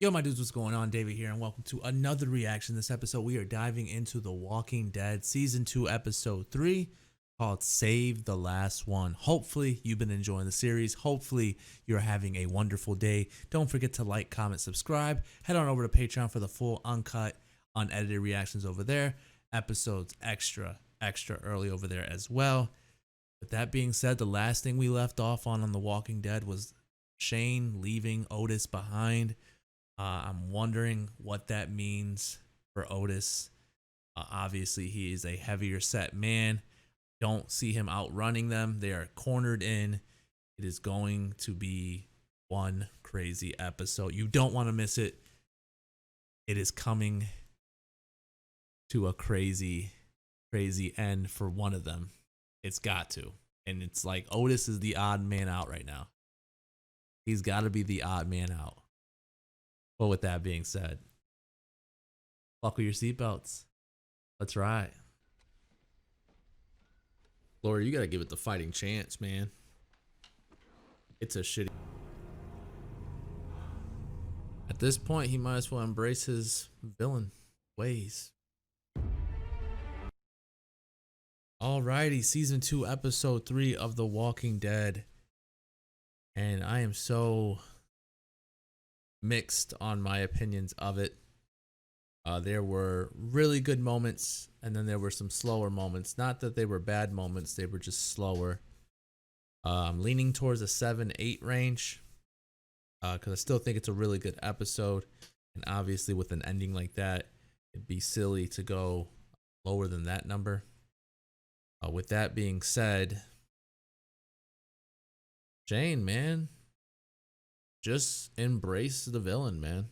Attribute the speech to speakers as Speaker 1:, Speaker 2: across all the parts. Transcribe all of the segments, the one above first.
Speaker 1: Yo, my dudes, what's going on? David here, and welcome to another reaction. This episode, we are diving into The Walking Dead Season 2, Episode 3, called Save the Last One. Hopefully, you've been enjoying the series. Hopefully, you're having a wonderful day. Don't forget to like, comment, subscribe. Head on over to Patreon for the full, uncut, unedited reactions over there. Episodes extra early over there as well. With that being said, the last thing we left off on The Walking Dead was Shane leaving Otis behind. I'm wondering what that means for Otis. Obviously, he is a heavier set man. Don't see him outrunning them. They are cornered in. It is going to be one crazy episode. You don't want to miss it. It is coming to a crazy end for one of them. It's got to. And it's like Otis is the odd man out right now. He's got to be the odd man out. But with that being said, buckle your seatbelts. Let's ride. Laura, you gotta give it the fighting chance, man. It's a shitty. At this point, he might as well embrace his villain ways. Alrighty, season 2, episode 3 of The Walking Dead. And I am so mixed on my opinions of it. There were really good moments, and then there were some slower moments. Not that they were bad moments, they were just slower. I'm leaning towards a 7-8 range because I still think it's a really good episode. And obviously, with an ending like that, it'd be silly to go lower than that number. With that being said, Shane, man, just embrace the villain, man.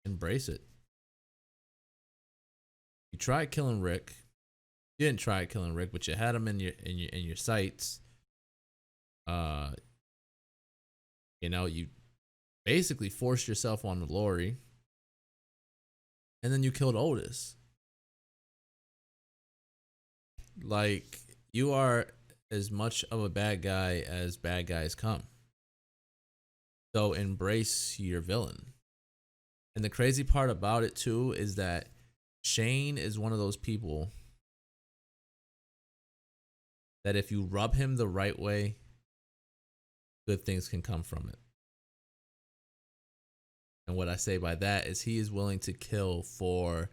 Speaker 1: Embrace it. You tried killing Rick. You didn't try killing Rick, but you had him in your sights. You basically forced yourself on Lori, and then you killed Otis. Like, you are as much of a bad guy as bad guys come. So embrace your villain. And the crazy part about it too is that Shane is one of those people that if you rub him the right way, good things can come from it. And what I say by that is he is willing to kill for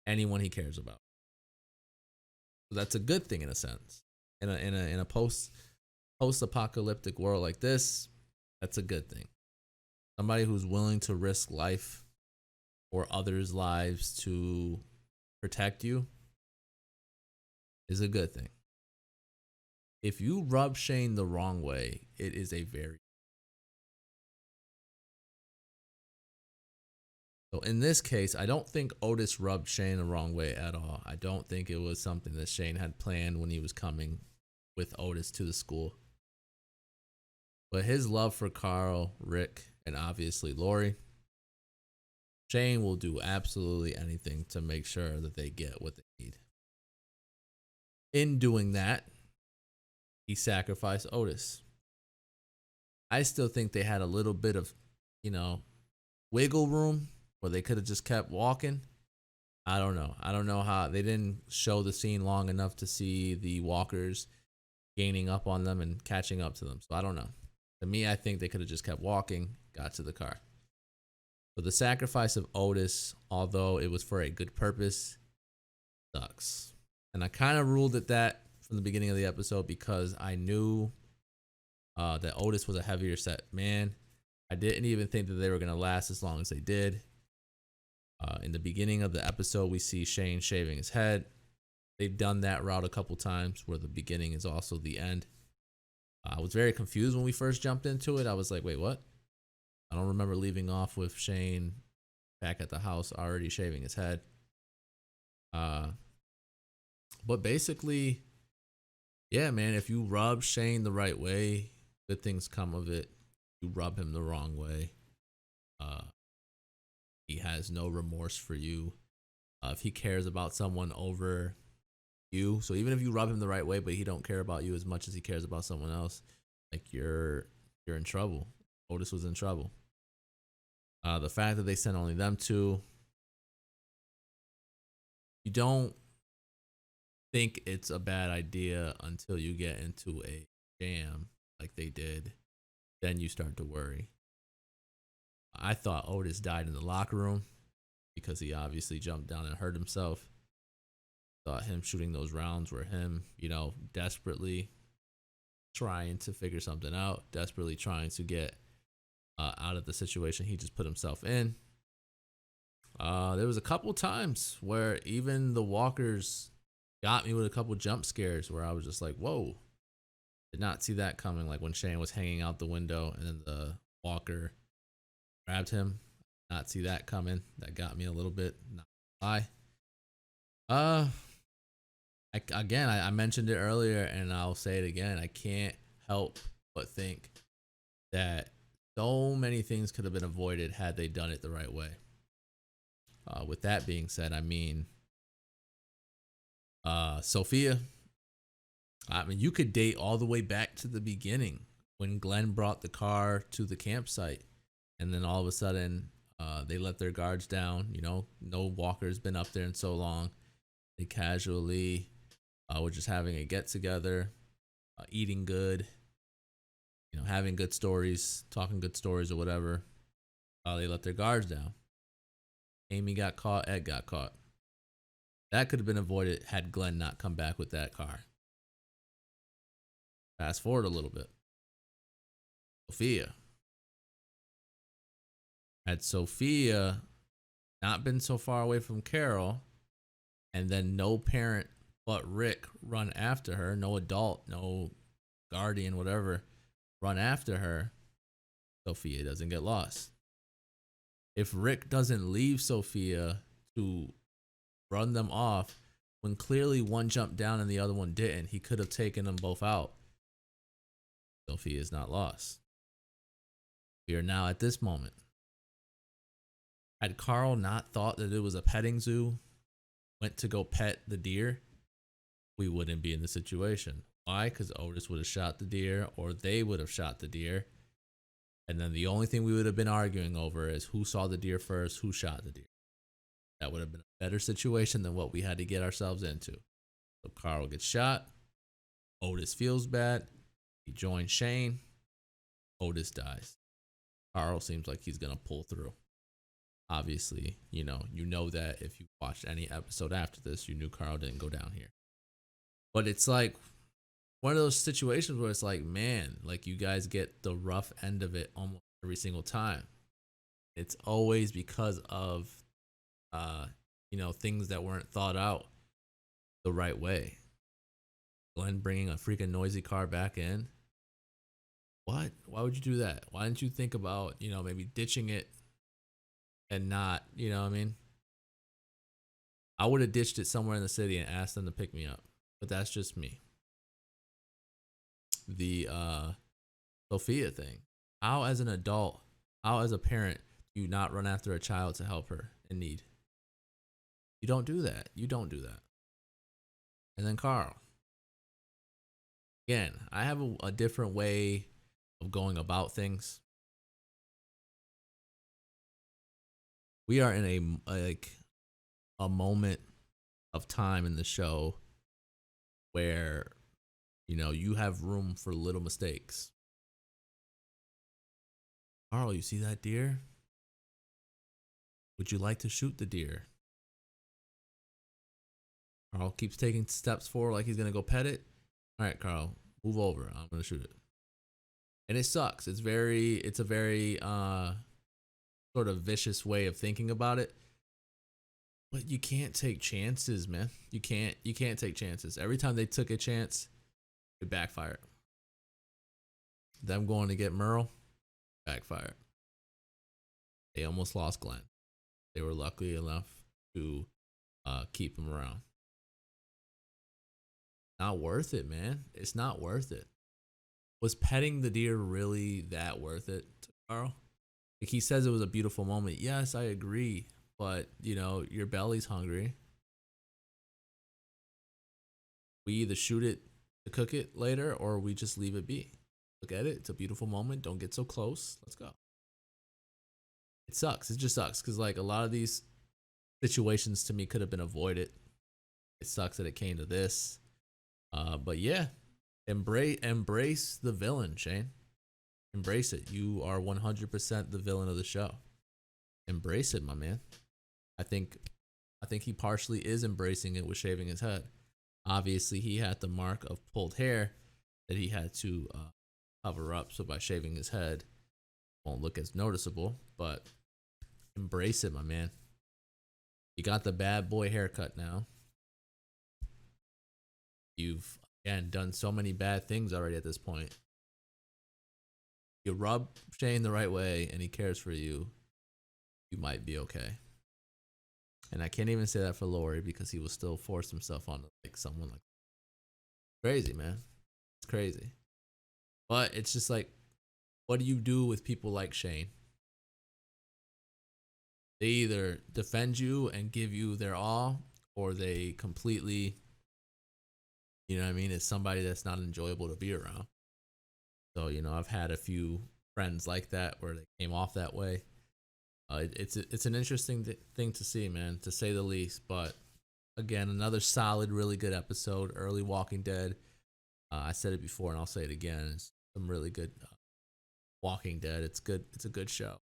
Speaker 1: anyone he cares about. So that's a good thing in a sense. In a post-apocalyptic world like this, that's a good thing. Somebody who's willing to risk life or others' lives to protect you is a good thing. If you rub Shane the wrong way, it is a very... So in this case, I don't think Otis rubbed Shane the wrong way at all. I don't think it was something that Shane had planned when he was coming with Otis to the school. But his love for Carl, Rick, and obviously Lori, Shane will do absolutely anything to make sure that they get what they need. In doing that, he sacrificed Otis. I still think they had a little bit of, wiggle room where they could have just kept walking. I don't know. I don't know how they didn't show the scene long enough to see the walkers gaining up on them and catching up to them. So I don't know. To me, I think they could have just kept walking, got to the car. But the sacrifice of Otis, although it was for a good purpose, sucks. And I kind of ruled it that from the beginning of the episode because I knew that Otis was a heavier set man. I didn't even think that they were going to last as long as they did. In the beginning of the episode, we see Shane shaving his head. They've done that route a couple times where the beginning is also the end. I was very confused when we first jumped into it. I was like, wait, what? I don't remember leaving off with Shane back at the house already shaving his head. But basically, yeah, man, if you rub Shane the right way, good things come of it. You rub him the wrong way, he has no remorse for you. If he cares about someone over you, so even if you rub him the right way, but he don't care about you as much as he cares about someone else, like you're in trouble. Otis was in trouble. The fact that they sent only them two, you don't think it's a bad idea until you get into a jam like they did. Then you start to worry. I thought Otis died in the locker room because he obviously jumped down and hurt himself. Thought him shooting those rounds were him, desperately trying to figure something out, desperately trying to get out of the situation he just put himself in. There was a couple times where even the walkers got me with a couple jump scares where I was just like, whoa, did not see that coming. Like when Shane was hanging out the window and then the walker grabbed him. Not see that coming. That got me a little bit. Not lie. I mentioned it earlier and I'll say it again. I can't help but think that so many things could have been avoided had they done it the right way. With that being said, I mean, Sophia, I mean, you could date all the way back to the beginning when Glenn brought the car to the campsite and then all of a sudden they let their guards down. No walker's been up there in so long. They casually were just having a get together, eating good, having good stories, talking good stories or whatever. They let their guards down. Amy got caught, Ed got caught. That could have been avoided had Glenn not come back with that car. Fast forward a little bit. Sophia. Had Sophia not been so far away from Carol, and then no parent but Rick run after her, no adult, no guardian, whatever, run after her, Sophia doesn't get lost. If Rick doesn't leave Sophia to run them off, when clearly one jumped down and the other one didn't, he could have taken them both out. Sophia is not lost. We are now at this moment. Had Carl not thought that it was a petting zoo, went to go pet the deer, we wouldn't be in the situation. Why? Because Otis would have shot the deer or they would have shot the deer. And then the only thing we would have been arguing over is who saw the deer first, who shot the deer. That would have been a better situation than what we had to get ourselves into. So Carl gets shot. Otis feels bad. He joins Shane. Otis dies. Carl seems like he's going to pull through. Obviously, you know that if you watched any episode after this, you knew Carl didn't go down here. But it's like one of those situations where it's like, man, like you guys get the rough end of it almost every single time. It's always because of, things that weren't thought out the right way. Glenn bringing a freaking noisy car back in. What? Why would you do that? Why didn't you think about, maybe ditching it and not, what I mean? I would have ditched it somewhere in the city and asked them to pick me up. But that's just me. The Sophia thing. How as an adult, how as a parent, do you not run after a child to help her in need? You don't do that. You don't do that. And then Carl. Again, I have a different way of going about things. We are in a moment of time in the show where you have room for little mistakes. Carl, you see that deer? Would you like to shoot the deer? Carl keeps taking steps forward like he's going to go pet it. All right, Carl, move over. I'm going to shoot it. And it sucks. It's a very sort of vicious way of thinking about it. But you can't take chances, man. You can't take chances. Every time they took a chance, it backfired. Them going to get Merle, backfired. They almost lost Glenn. They were lucky enough to keep him around. Not worth it, man. It's not worth it. Was petting the deer really that worth it to Carl? Like he says it was a beautiful moment. Yes, I agree. But, your belly's hungry. We either shoot it to cook it later or we just leave it be. Look at it. It's a beautiful moment. Don't get so close. Let's go. it sucks. It just sucks because like a lot of these situations to me could have been avoided. It sucks that it came to this. But yeah, embrace the villain, Shane. Embrace it. You are 100% the villain of the show. Embrace it, my man. I think he partially is embracing it with shaving his head. Obviously, he had the mark of pulled hair that he had to cover up. So by shaving his head, it won't look as noticeable. But embrace it, my man. You got the bad boy haircut now. You've again done so many bad things already at this point. You rub Shane the right way and he cares for you, you might be okay. And I can't even say that for Lori because he will still force himself on like someone like crazy, man. It's crazy. But it's just like, what do you do with people like Shane? They either defend you and give you their all, or they completely, you know what I mean? It's somebody that's not enjoyable to be around. So, you know, I've had a few friends like that where they came off that way. It's an interesting thing to see, man, to say the least. But again, another solid, really good episode. Early Walking Dead. I said it before, and I'll say it again. It's some really good Walking Dead. It's good. It's a good show.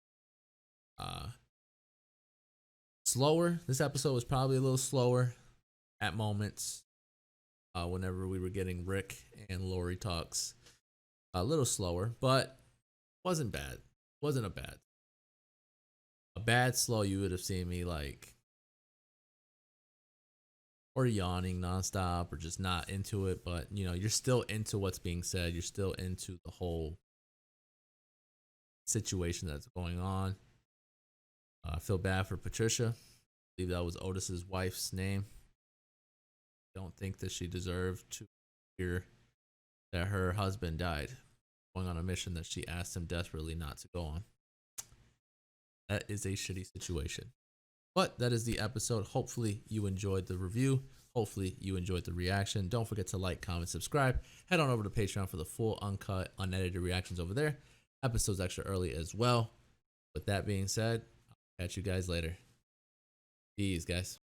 Speaker 1: Slower. This episode was probably a little slower at moments. Whenever we were getting Rick and Lori talks, a little slower, but wasn't bad. Wasn't a bad slow. You would have seen me like, or yawning nonstop, or just not into it. But you know, you're still into what's being said. You're still into the whole situation that's going on. I feel bad for Patricia. I believe that was Otis's wife's name. Don't think that she deserved to hear that her husband died going on a mission that she asked him desperately not to go on. That is a shitty situation. But that is the episode. Hopefully you enjoyed the review. Hopefully you enjoyed the reaction. Don't forget to like, comment, subscribe. Head on over to Patreon for the full, uncut, unedited reactions over there. Episodes extra early as well. With that being said, I'll catch you guys later. Peace, guys.